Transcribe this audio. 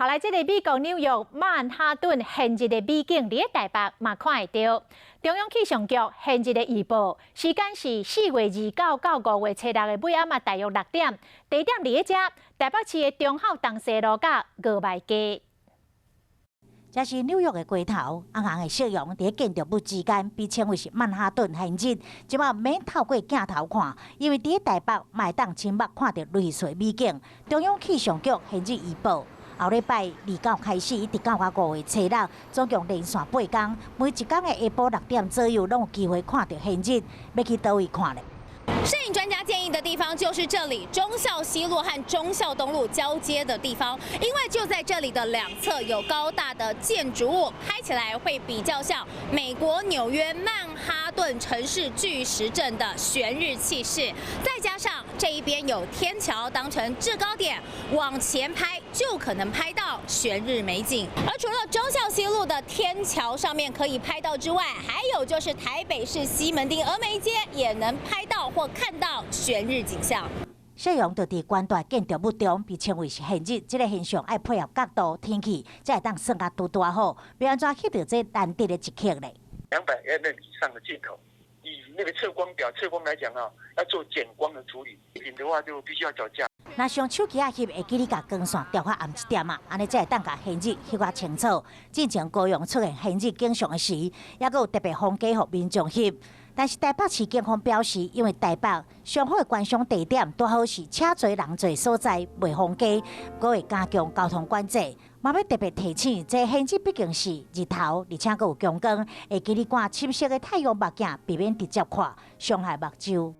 后来，这个美国纽约曼哈顿现日的美景，伫台北嘛看会到。中央气象局现日的预报时间是4月29到5月初6的尾暗大约6点，地点伫遮台北市的中孝东西路甲五麦街。这是纽约的街头，红红的夕阳伫建筑物之间，被称为是曼哈顿现日。即马免透过镜头看，因为伫台北嘛会当亲目看到类似美景。中央气象局现日预报。后礼拜2到开始，一直到5月初6，总共连续8天，每一天的下晡6点左右，拢有机会看到现日。要去倒位看咧？摄影专家建议的地方就是这里，忠孝西路和忠孝东路交接的地方，因为就在这里的两侧有高大的建筑物，拍起来会比较像美国纽约曼哈顿城市巨石阵的悬日气势，再加上这一边有天桥当成制高点，往前拍就可能拍到悬日美景。而除了忠孝西路的天桥上面可以拍到之外，还有就是台北市西门町峨眉街也能拍到或看到悬日景象。夕阳就伫关大建筑物中，被称为是现日。这个现象要配合角度、天气，才会当算啊拄拄好。要安怎翕到这难得的一刻呢？200mm 以上的镜头，以那个测光来讲啊，要做减光的处理，影的话就必须要脚架。那上手机啊翕，会记你甲光线调较暗一点啊，安尼才会当甲现日翕较清楚。进前高雄出现现日景象的时，也阁有特别放假予民众翕。但是台北市警方表示，因为台北上好的观赏地点拄好是车侪人侪所在，袂放假，阁会加强交通管制。嘛要特别提醒，这现日毕竟是日头，而且阁有强光，会记你挂深色的太阳目镜，避免直接看伤害目睭。